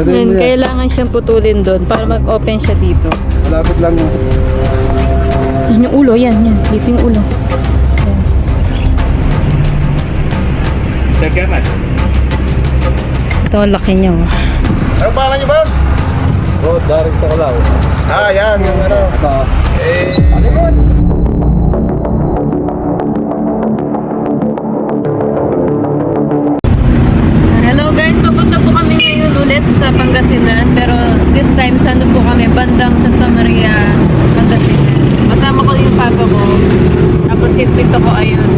Then, kailangan siyang putulin doon para mag-open siya dito. Malapit lang yun. Yan yung ulo, yan. Dito yung ulo. Yan. Salamat. Ito ang laki niya. Oh. Ano pangalan niyo, boss? Oh, daring to ko lang. Ah, yan. Yung ano. Ano mo? Hello guys, papunta po kami ngayon ulit sa Pangasinan. Pero this time, sa ano po kami? Bandang Santa Maria, Pangasinan. Kasama ko yung papa ko. Tapos yung tito ko, ayun.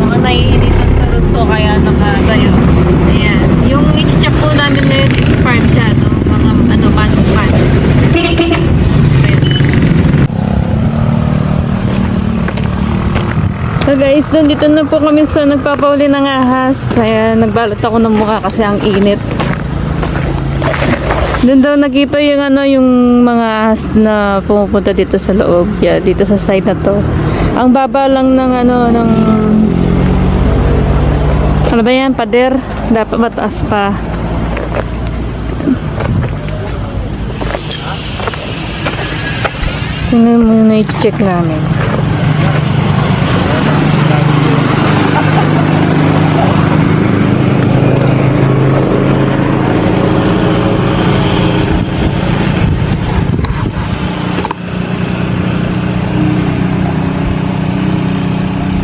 Mga naiinitan sa gusto kaya nakatayo. Ayan. Yung i-check po namin ngayon is farm siya, no? Mga ano, panukan. So guys, dito na po kami sa nagpapauli ng ahas. Ayan, nagbalot ako ng mukha kasi ang init. Doon daw nakita yung ano, yung mga ahas na pumupunta dito sa loob. Yeah, dito sa side na to. Ang baba lang ng ano, ng ano ba yan? Pader. Dapat mataas pa. Tingnan mo na i-check namin.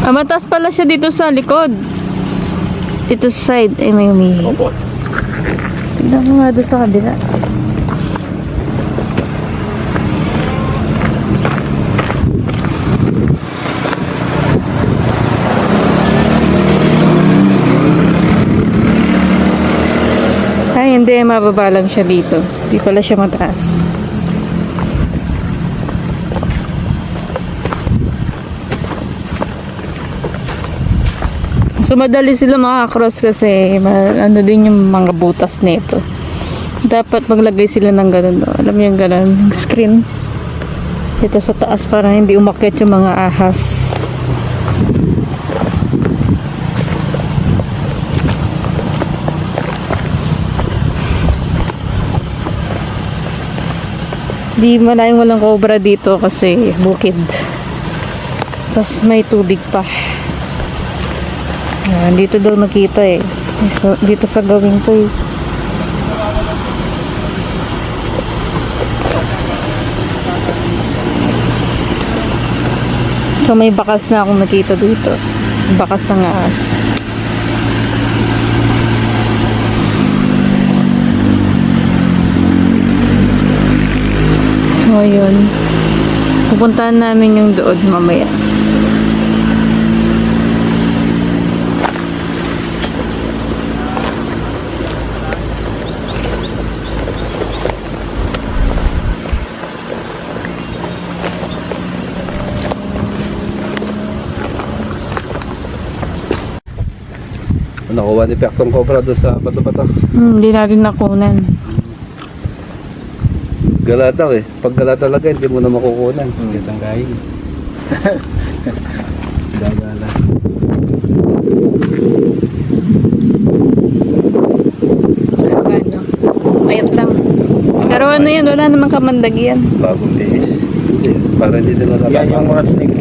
Ah, mataas pala siya dito sa likod. Dito sa side. Ay, may umihi. Tignan mo nga doon sa kabila. Ay, hindi. Mababa lang siya dito. Hindi pala siya mataas. So madali sila makakross kasi ano din yung mga butas nito. Dapat maglagay sila ng ganun. Alam mo yung ganun, yung screen dito sa taas para hindi umakyat yung mga ahas. Di malayong walang cobra dito kasi bukid. Tapos may tubig pa. Yan, dito daw nakita eh. So, dito sa gawin ko eh. So may bakas na akong nakita dito. Bakas ng ahas. So yun. Pupuntahan namin yung doon mamaya. Nakuha ni Pektong Cobra doon sa bato-bato. Hindi natin nakunan. Gala daw eh. Pag gala talaga, hindi mo na makukunan. Kitang kain. Gagala. Mayat lang. Pero ano yan, wala namang kamandag yan. Bagong bihis. Para hindi nila natakot. Yan yung mga snake.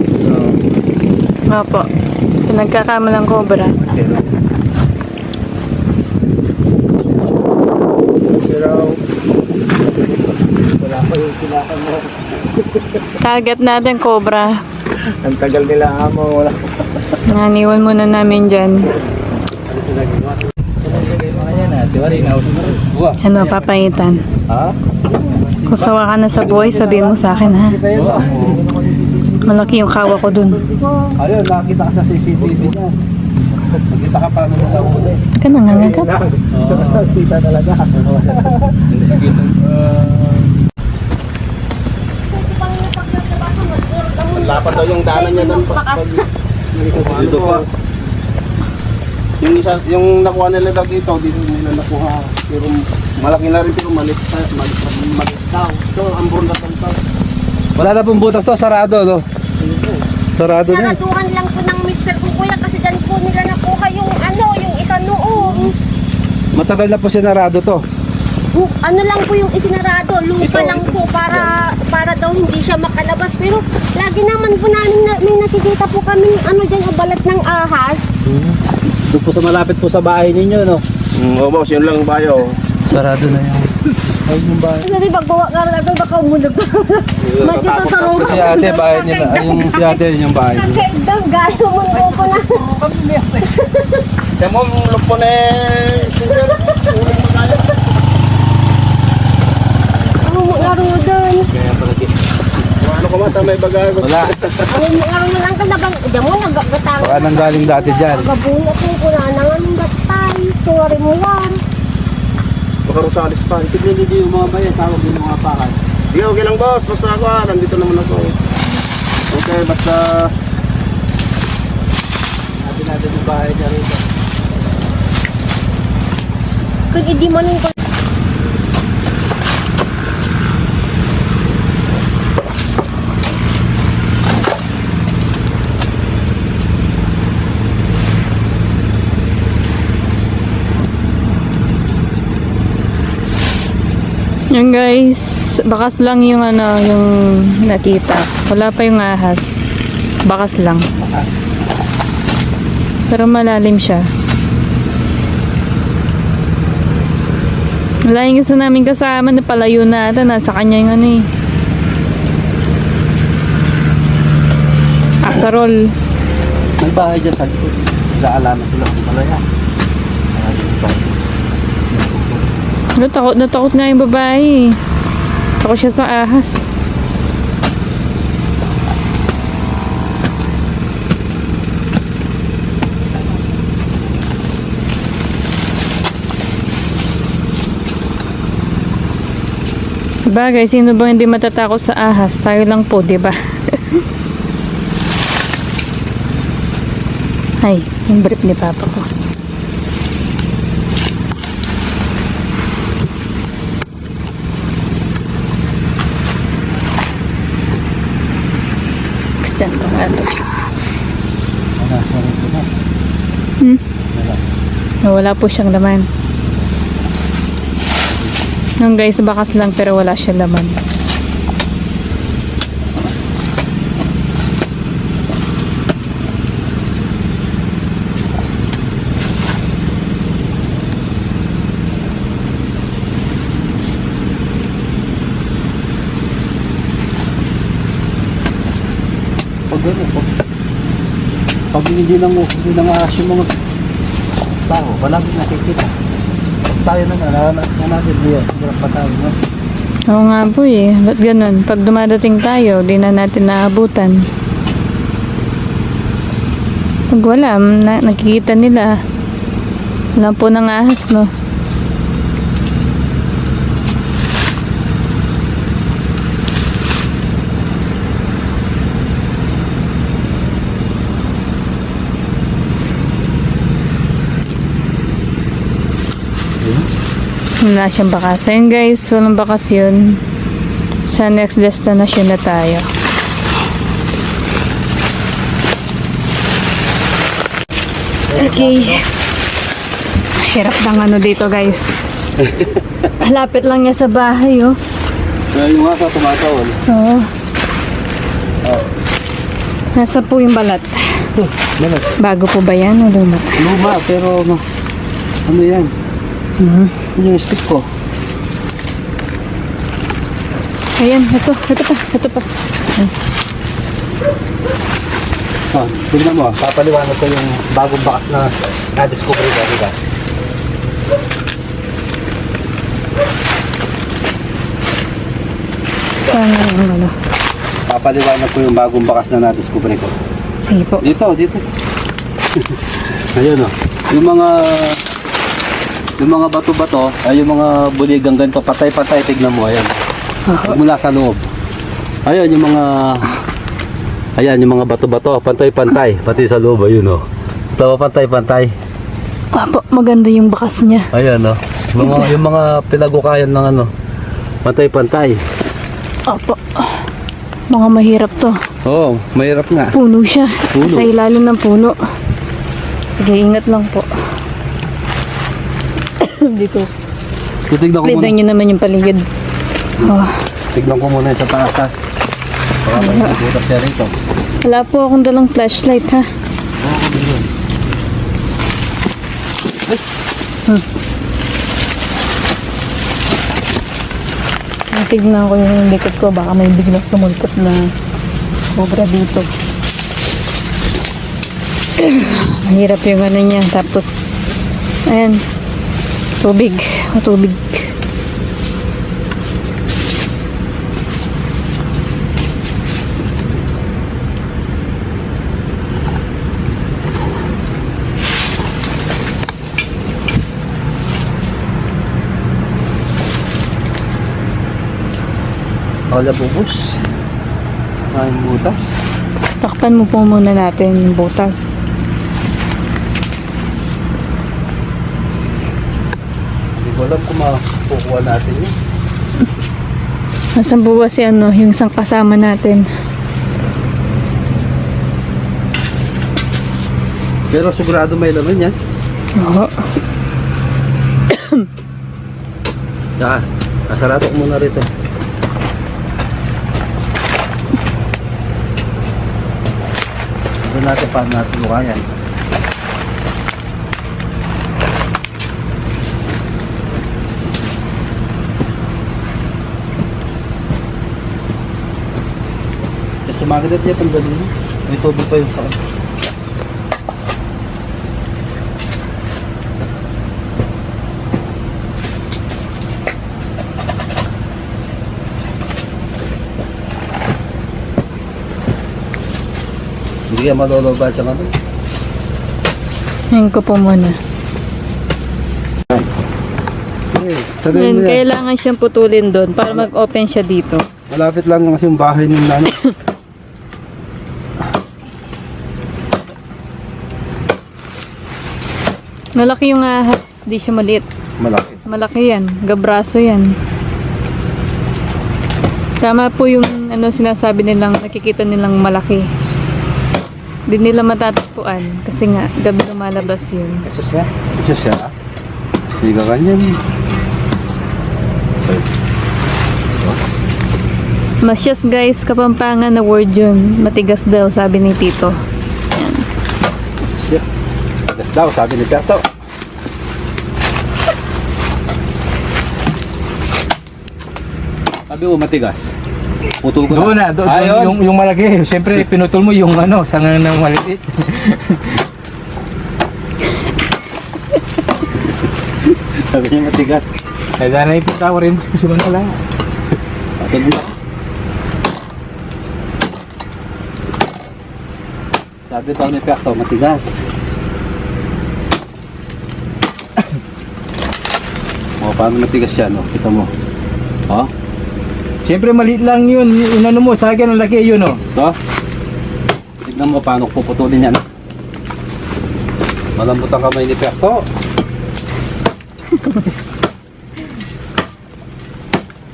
Opo. Nagkakamalang cobra. Wala pa yung kinakan mo. Target natin cobra. Ang tagal nila amo. Wala. Naniwan muna namin dyan. Ano, papayitan. Ha? Kung sawa ka na sa buhay, sabihin mo sa akin ha. Malaki yung kawa ko dun. Ayun, nakita ka sa CCTV niya. Nakita ka paano mo sa huli. Ka nangangagat. Kita talaga. Lapat daw yung daanan niya doon. Dito pa. Yung isa, yung nakuha nila daw dito, dito nila nakuha. Pero malaki na rin pero malit daw. Ito, ang burong na tao. Wala na pong butas to, sarado no? Sarado na. Saratuhan lang po ng Mr. Kuya kasi dyan po nila nakuha yung ano, yung isa noon. Matagal na po sinarado to. ano lang po yung isinarado, lupa lang po para daw hindi siya makalabas. Pero lagi naman po namin may nakikita po kami ano dyan, o balat ng ahas. Doon po sa malapit po sa bahay ninyo, no? Oo boss, yun lang bayo. Sarado na yan. Ay, yung bahay. Kasi pagbawa ka rin, baka umunog ka. Magkita sa robo. Si ate, bahay nila. Ay, yung si ate, yun yung bahay nila. Kagdag, gaya mo ko na. Kaya mo, lupon eh. Uling mo tayo. Ano mo laro doon? Kaya palagi. Ano ko mata, may bagay. Wala. Ano mo laro mo lang ka na bang, diyan mo nagagatang. Baka nanggaling dati dyan. Gabulat mo ko na, nangang gatay. Sorry mo yan. Baka Rosales pa. Tignan nyo yung mga bayan, tawag yung mga pakan. Sige, okay lang boss. Basta ako nandito naman ako. Okay, basta... Natin yung bahay niya rito. Kung hindi mo nung Yan guys, bakas lang yung ano, yung nakita. Wala pa yung ahas. Bakas lang. Bakas. Pero malalim siya. Wala yung gusto namin kasama na palayo na ata. Nasa kanya yung ano eh. Asarol. May bahay dyan sa likod. Nag-aalaman sila kung malaya. Natakot nga yung babae. Takot siya sa ahas. Bagay, sino bang hindi matatakot sa ahas? Tayo lang po, di ba? Ay, yung brief ni Papa ko. Extend ko nga ito. Wala, sorry ko na. Wala po siyang laman. Nung guys, bakas lang pero wala siyang laman. Pag gano'n, pag hindi nang ahas yung mga tao, wala kang nakikita. Pag tayo na natin diyan, sigurang patawin, no? Oo nga po eh. Ba't ganun? Pag dumadating tayo, di na natin naabutan. Pag wala, nakikita nila. Wala po ng ahas, no? Wala siyang bakas. Ayun guys, walang bakas yun. Sa next destination na tayo. Okay. Hirap ng ano dito guys. Lapit lang niya sa bahay oh. Kaya yung asa tumatawal. Oo. Nasa po yung balat. Balat. Bago po ba yan o luma? Luma, pero ano yan? Yun yung stick ko. Ayan, ito pa. Tignan mo, papaliwanag ko yung bagong bakas na na-discover ko, diba? Paano yung ano? Papaliwanag ko yung bagong bakas na na-discover ko. Sige po. Dito. Ayun o. Yung mga bato-bato, ay yung mga buligang ganito, patay-patay, tignan mo, ayan. Mula sa loob. Ayan, yung mga bato-bato, pantay-pantay, pati sa loob, ayun o. Ito, pantay-pantay. Apo, maganda yung bakas niya. Ayan o. Yung mga pinagukayan ng ano, pantay-pantay. Apo. Mga mahirap to. Oo, mahirap nga. Puno siya. Puno. Sa ilalim ng puno. Sige, ingat lang po. Dito. Titignan ko muna. Tignan nyo naman yung paligid. Oh, Tignan ko muna yung sa taas ha. Baka may butas siya rito. wala po akong dalang flashlight ha. Tignan ko yung likod ko. Baka may biglang sumulpot na cobra dito. Mahirap yung ano niya. Tapos, ayan. Tubig. Tubig. Wala bubus. Ay, butas. Takpan mo po muna natin yung butas. Hindi ko alam kung makukuha natin yun. Nasaan po ba si ano, yung isang kasama natin? Pero sigurado may laman yan. Oo. Saka, kasarado ko muna rito. Ito natin paano natin mukha yan. Sumagat niya pang galing. May tubig pa yung saan. Hindi kaya maloloba siya nga doon. Ngayon ko po muna. Sabihin Then, mo yan. kailangan siyang putulin doon para mag-open siya dito. Malapit lang kasi yung bahay ng nanay. Malaki yung ahas, di siya maliit. Malaki. Malaki yan, gabraso yan. Tama po yung ano sinasabi nilang, nakikita nilang malaki. Di nila matatagpuan kasi nga gabi lumalabas yun. Kasi siya. Ito siya. Hindi ka ganyan. Masyas guys, Kapampangan na word yun. Matigas daw, sabi ni Tito. Siya. Gas daw, sabi ni Perto. Sabi mo matigas. Putol ko Doon na, Ayun. yung malaki. Siyempre, pinutol mo yung ano, sanga ng maliit. Sabi niya matigas. Kaya na ipitawa rin. Suman na lang. Patol mo. Sabi daw ni Perto, matigas. O, paano matigas siya, no? Kita mo. O? Siyempre, maliit lang yun. Yung ano mo, sa akin ang laki yun, oh. So, tignan mo paano puputulin yan. Malambot ang kamay ni Perto.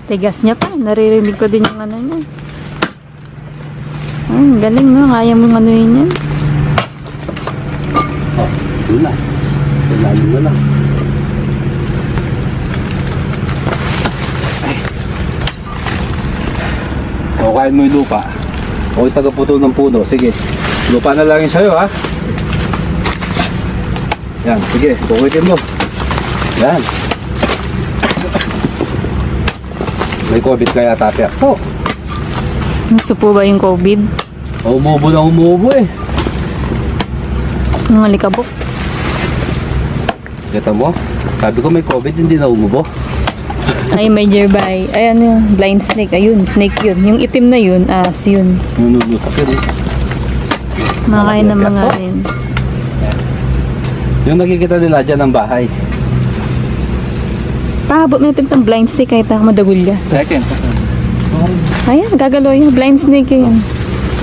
Tigas niya pa, naririnig ko din yung ano niya. Galing no, kaya mong ano yun yan. O, yun na. Ilalim na lang. O, kain mo yung lupa. O, yung tagaputol ng puno. Sige. Lupa na lang yun sa'yo, ha? Yan, sige. Bukitin mo. Yan. May COVID kaya tapi ako. Gusto po ba yung COVID? Umubo na umubo eh. Yung alikabok? Kita mo? Sabi ko may COVID, hindi na umubo. Ay, may nearby. Ay, ano yun? Blind snake. Ayun, snake yun. Yung itim na yun, as yun. Nunusak yun eh. Makain ng mga rin. Yung nakikita nila dyan ng bahay. Pahabot natin itong blind snake kahit ako madagulya. Second. Ayan, gagalaw yung blind snake yun.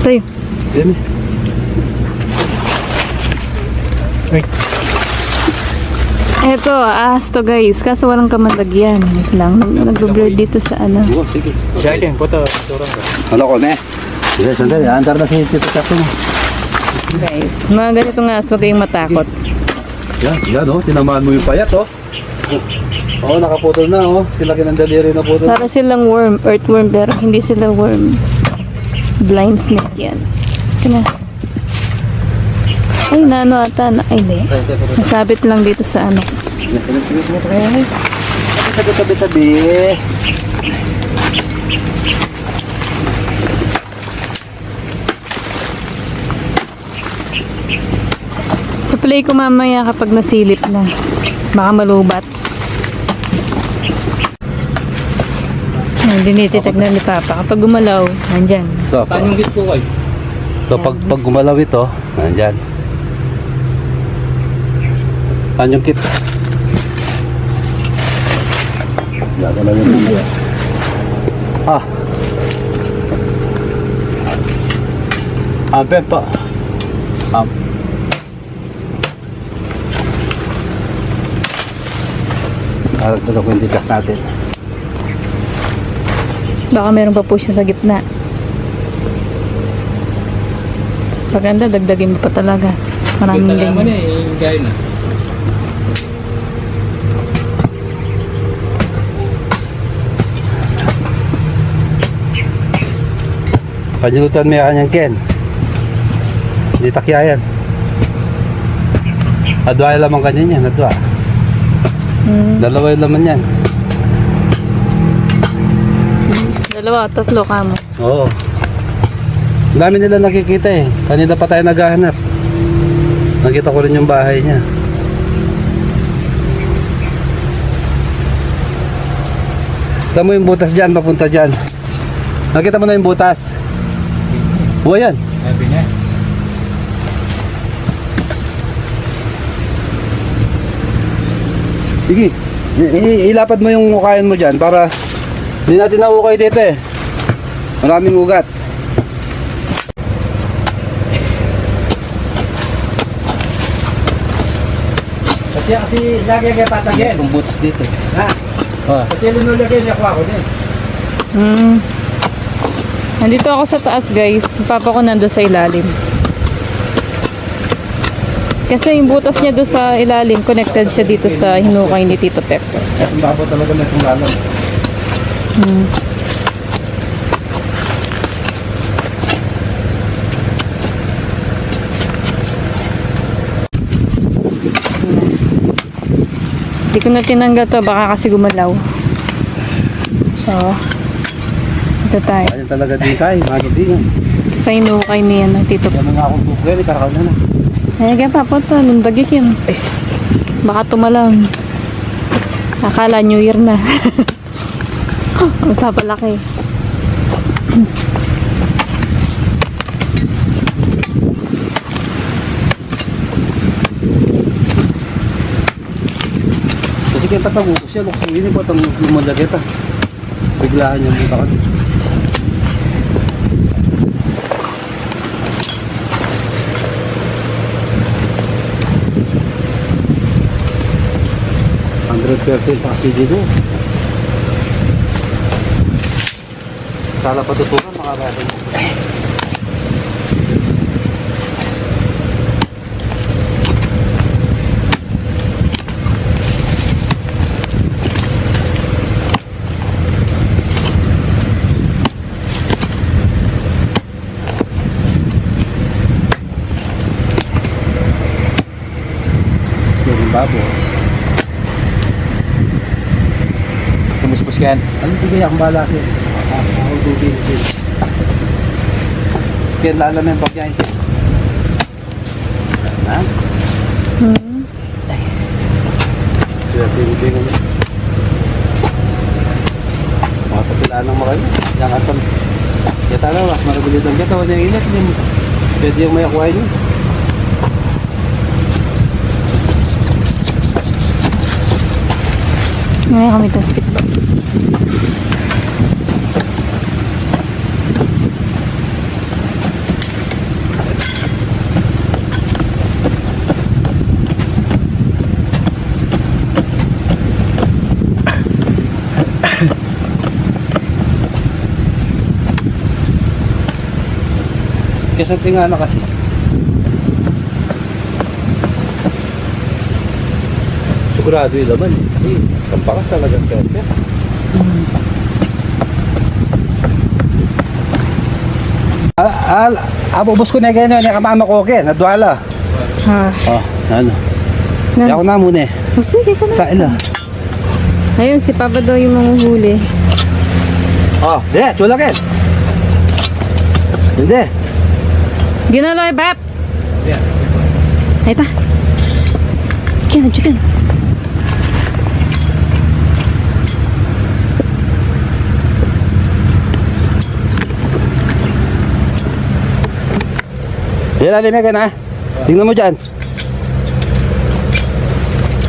Tayo. Yan eh. Eto, ahas to guys. Kaso walang kamalagyan. Wait lang. Nag-blur dito sa ano. Oo, sige. Sa akin, puto. Turang ka. Ano ko, ne? Sige, sandali. Andar na si Tito Chapo mo. Guys, mga ganito nga. Huwag kayong matakot. Yan, yan oh. Tinamaan mo yung payat oh. Oo, nakaputol na, oh. Sila kinandaliri na putol. Para silang worm, earthworm, pero hindi sila worm. Blind snake yan. Kaya ay, naano ata na, ay hindi. Nasabit lang dito sa ano. Tabi-tabi. Play ko mamaya kapag nasilip na. Baka malubat. Dinititek na ni Papa. Kapag gumalaw, nandyan. So, Paano yung po kayo? so pag gumalaw ito, nandyan. Saan yung kit? Gagalaw yun mamaya. Pepa. Ito ko yung tikas natin. Baka meron pa po siya sa gitna. Paganda, dagdagin mo pa talaga. Maraming Naman ganyan. yung gaya na. Panyulutan mo yung kanyang ken. Hindi takya yan. Adwa yung lamang kanya yan, adwa. Dalawa yung laman yan. Dalawa, tatlo kamo. Oo. Ang dami nila nakikita eh. Kanina pa tayo naghahanap. Nakita ko rin yung bahay niya. Kita mo yung butas dyan, papunta dyan. Nakita mo na yung butas. O yan. Sabi niya. Sige. Ilapad mo yung ukayan mo dyan para hindi natin naukay dito eh. Maraming ugat. Kasi lagi kayo patagin. Yung butas dito. Ha? Kasi linulagay niya ko din. Nandito ako sa taas, guys. Papa ko nando sa ilalim. Kasi yung butas niya doon sa ilalim, connected siya dito sa hinukay ni Tito Pepto. Ang babo talaga na itong lalam. Hindi ko na tinanggal to, baka kasi gumalaw. So, ito tayo. Ayun talaga din tayo, mga din. Sa hinukay ni Tito Pepto. Yan nga akong bukleri, karakaw na na. Ay, kaya papunta, nundagik yan. Baka tumalang. Akala New Year na. Magpapalaki. Kasi kaya tatawag ko siya, luksong ini po itong lumandageta. Biglaan niya muna ka. Kasi dito. Sala patutukan makarating. Yung babo. Puspus yan. Ano sige akong bala siya? Ako tubig siya. Kaya lala mo yung pagkain siya. Ha? Kaya tubig mo. Makapapilaan ng makain. Yang atam. Kaya talaga, mas marabilit ang kaya. Wala yung inat. Pwede yung may akuhay niyo. Ngayon kami itong stick ba? Kasi tingnan na kasi. sigurado yung laman. Kasi kampakas talagang perfect. Abubos ko na ganyan yung kamama ko okay, nadwala. Ha. Oh, ano. Nan- Kaya ako na muna eh. O sige ka na. Sa ila. Ayun, si Papa daw yung manguhuli. Oh, de, chulakin. Hindi. Ginaloy, Bap! Yeah. Ay ta. Kaya na, chicken. Yan, alimya ka na. Tingnan mo dyan.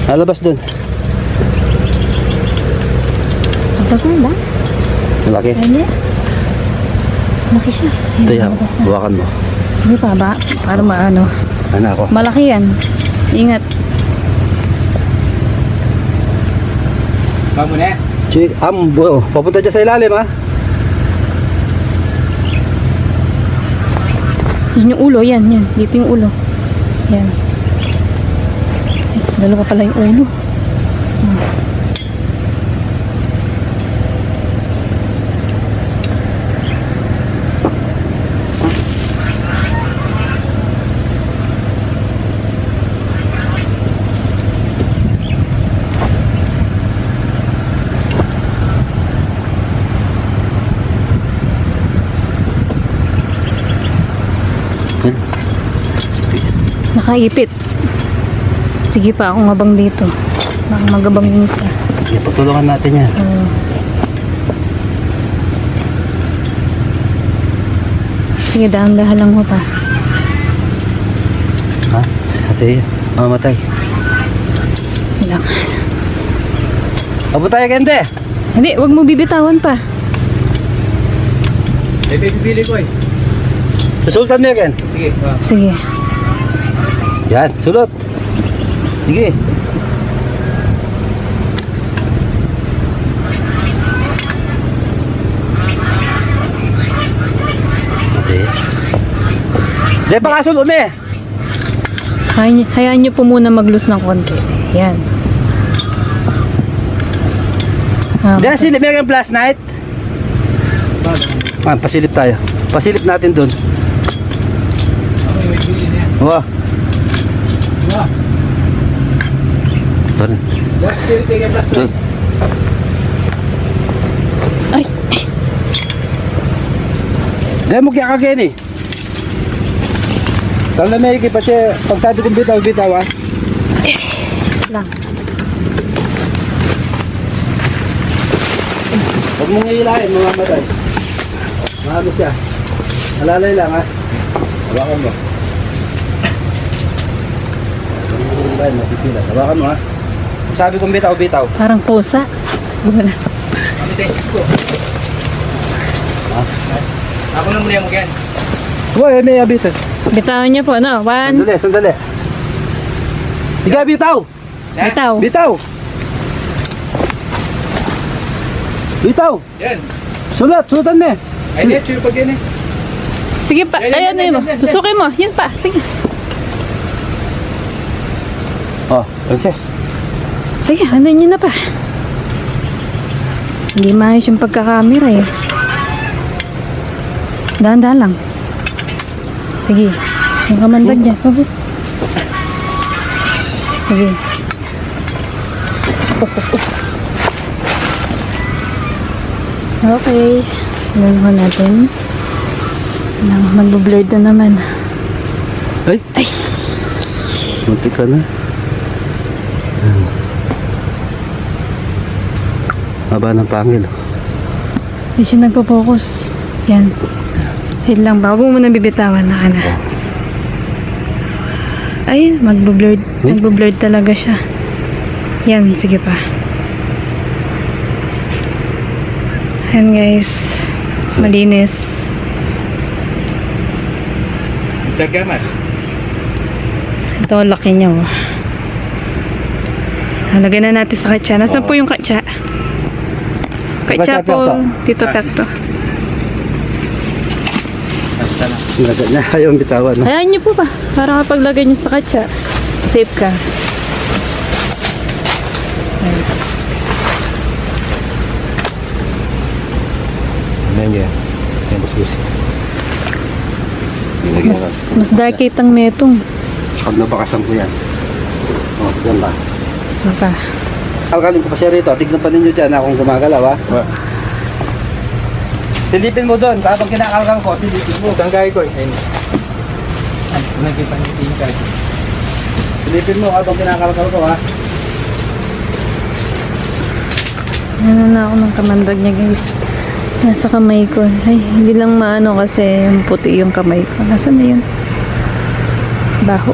Nalabas dun. Ang tagal ba? Malaki. Hindi. Malaki siya. Ito yan, buwakan mo. Hindi pa ba? Para maano. Ano ako? Malaki yan. Ingat. Kamu na. Papunta dyan sa ilalim ha. Yan yung ulo, yan. Dito yung ulo. Yan. Ay, dalawa pala yung ulo. Nakaipit. Sige pa, ako ngabang dito. Baka magabang yung isa. Patulungan natin yan. Sige, dahan-dahan lang mo pa. Ha? Ate, mamatay. Lang. Abo tayo, Kente. Hindi, wag mo bibitawan pa. May bibili ko eh. Susultan mo yan, Ken. Sige. Sige. Yan, sulot. Sige. Okay. Di pa kasulot mo eh. Hayaan niyo po muna mag-loose ng konti. Yan. Di na silip mo yung last night. Pasilip tayo. Pasilip natin dun. Wah. Doon. Doon. Ay! Dahil mo kaya kagyan eh. Tala may ikip pa siya. Pag sabi kong bitaw ah. Lang. Huwag mong hihilahin, mamamatay. Mahalo siya. Alalay lang ha. Hawakan mo. Huwag mong hihilahin, mapipila. Hawakan mo ha. Pag sabi kong bitaw. Parang pusa. Wala. Kami testing ko. Ha? Ako na muna yung magyan. Uy, may abit. Bitawan niyo po, no? One. Sandali. Sige, bitaw. Bitaw. Bitaw. Yan. Sulatan mo. Ay, net, sure pag yan eh. Sige pa. Ayan na mo. Tusukin mo. Yan pa. Sige. Oh, princess. Sige, ano niyo na pa. Hindi maayos yung pagkakamera eh. Dahan-dahan lang. Sige. Yung kamandag niya. Sige. Okay. Gano'n natin. Mag-blurred na naman. Ay. Muntik ka na. Haba ng pangil. Hindi siya nagpo-focus. Yan. Wait lang. Bago mo na bibitawan na ka na. Ay, magbo-blurred. Magbo-blurred talaga siya. Yan, sige pa. Yan guys. Malinis. Isa gamat. Ito, laki niya oh. Halagay na natin sa katsa. Nasaan po yung katsa? Katsa po. Dito takto. Lagay na ayaw bitawan. No? Hayaan niyo po ba? Para kapag lagay niyo sa katsa, safe ka. Ayan yan. Ayan, busbusi. Mas dark kitang metong. Pag nabakasan ko yan. Oh, yan ba? Mapa. Alkalin ko pa siya rito. Tignan pa ninyo dyan akong gumagalaw, ha? Silipin mo doon. Habang kinakalkal ko, silipin mo. Tanggay ko eh. Ayun. Nakita niyo yung tingkay. Silipin mo habang kinakalkal ko, ha? Ano na ako ng kamandag niya guys. Nasa kamay ko. Ay, hindi lang maano kasi yung puti yung kamay ko. Nasaan na yun? Baho.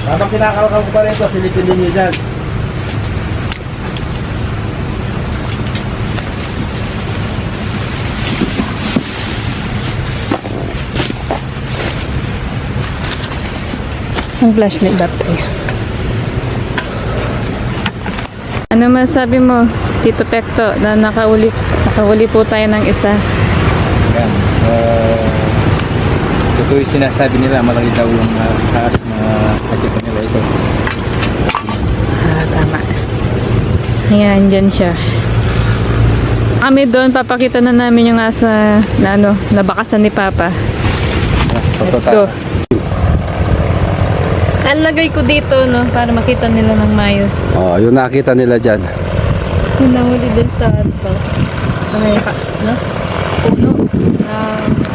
Habang kinakalkal ko pa rito, silipin ninyo dyan. Ang flashlight battery. Ano masabi mo, Tito Pekto, na nakahuli po tayo ng isa? Yan. Ito yung sinasabi nila, malaki daw yung taas na nakita nila ito. Tama. Ayan, dyan siya. Kami doon, papakita na namin yung asa na nabakasan ni Papa. Let's go. Nalagay ko dito, no, para makita nila ng mayos. Oh, yung nakita nila dyan. Yung nahuli dun sa ito. Sa may, no? Puno.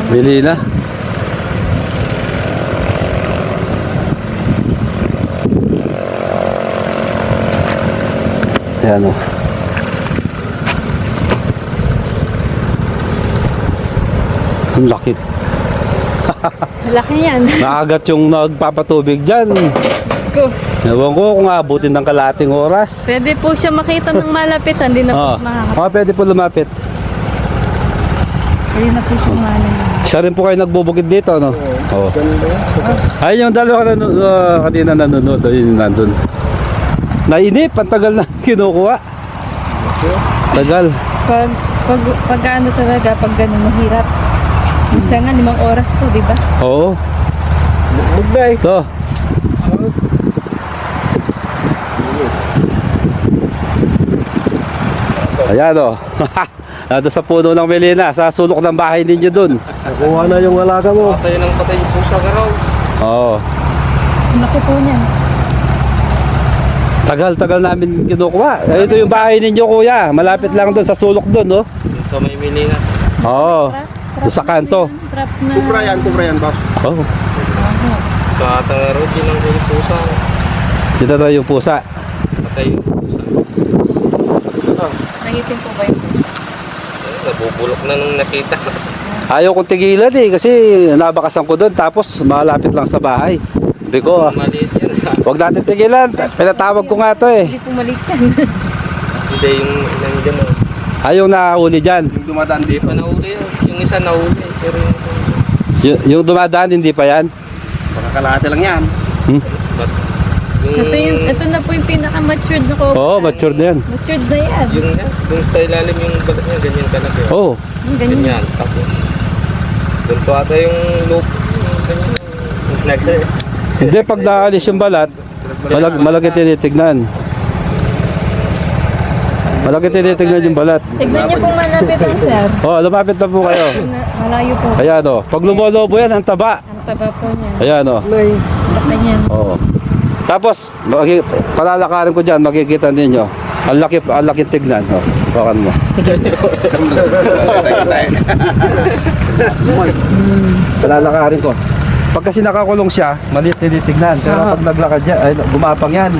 Bili na. Ayan, oh. Ang laki. Laki yan. Nakagat yung nagpapatubig dyan. Let's go. Ewan ko kung abutin ng kalating oras. Pwede po siya makita ng malapit. Hindi na po Oh, siya makakapit. pwede po lumapit. Pwede na po siya malapit. Isa rin po kayo nagbubukid dito, no? Oo. Ay, yung dalawa kanina nanonood. Ayun, nandun. Nainip, ang tagal na kinukuha. Tagal. Pag ano talaga, pag ganun mahirap. Minsan nga, 5 oras po, di ba? Oo. Ito. Ayan, o. Nandun sa puno ng Melina, sa sulok ng bahay ninyo dun. Nakuha na yung alaga mo. Patay ng patay yung pusa ka raw. Oo. Laki po niyan. Tagal namin kinukuha. Ito yung bahay ninyo, kuya. Malapit lang dun sa sulok dun, no? So may Melina. Oo. Doon sa kanto. Trap na. Kubra yan boss. Oo. Sa atang road, yun ang yung pusa. Dito tayo yung pusa. Patay yung pusa. Nangitim po ba yung pusa? Nabubulok na nung nakita. Ayaw kong tigilan eh kasi nabakasan ko doon tapos malapit lang sa bahay. Hindi ko, Maliit yan. huwag natin tigilan. Pinatawag ko nga to eh. Hindi po maliit yan. Hindi yung ilang dyan. Ayaw nakahuli dyan. Yung dumadaan di pa nahuli yun. Yung isa nahuli. Pero yung isa. Yung dumadaan hindi pa yan. Baka kalahati lang yan. Hmm? But, yung, Ito na po yung pinaka-matured na ko. Oo, mature na yan. Matured na yan. yung sa ilalim yung balat niya, ganyan kalaki. Oo. Ganyan. Ganyan. Tapos, doon to ata yung loop. Ganyan. Hindi, pag naalis yung balat, malaki tinitignan. Malaki tinitignan yung balat. Tignan niyo pong malapit yan, sir. Oo, lumapit na po kayo. Malayo po. Ayan o. Pag lumolobo yan, ang taba. Ang taba po niya. Ayan o. Laki niyan. Oo. Tapos, palalakarin ko dyan, makikita ninyo. Ang laki tignan. O, bakan mo. Palalakarin ko. Pag kasi nakakulong siya, maliit tinitignan. Pero Oo. pag naglakad yan, ay, gumapang yan.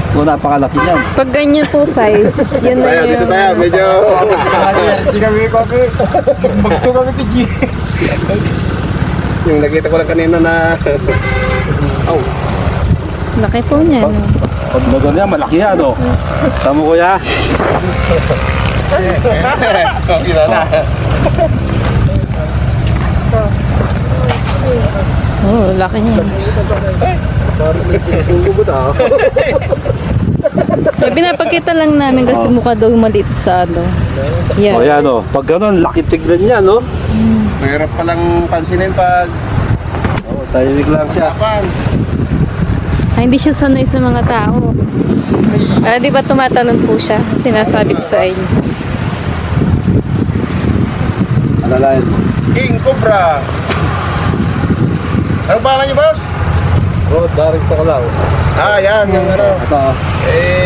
Kung napakalaki yan. Pag ganyan po size, yun na yung... medyo... Hindi kami kopi. Magto kami ti G. Yung nakita ko lang kanina na... Oh, Laki po niya. No? Pag bago niya, malaki yan. O. Tama ko ya. okay na. Oo, laki niya. May pinapakita lang namin kasi mukha daw maliit sa ano. O Yeah. yan o. Pag ganun, laki tignan niya, no? Mahirap palang pansinin pag... O, tahimik lang siya. Kapan. Hindi siya sanay sa mga tao. Di ba tumatanong po siya? Sinasabi ko sa inyo. Alalayan mo. King Cobra. Ano pangalan niyo, boss? Road, Daring Tuklaw. Ah, yan, yung ano. Ito.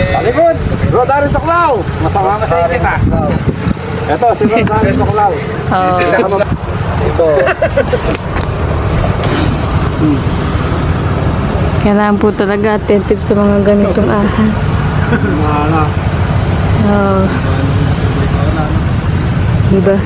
Talikod! Road, Daring Tuklaw! Masama masaya kita. Ito, si Road, Daring Tuklaw. Oh. Ito. Kailangan po talaga attentive sa mga ganitong ahas. Mga Oh. Diba?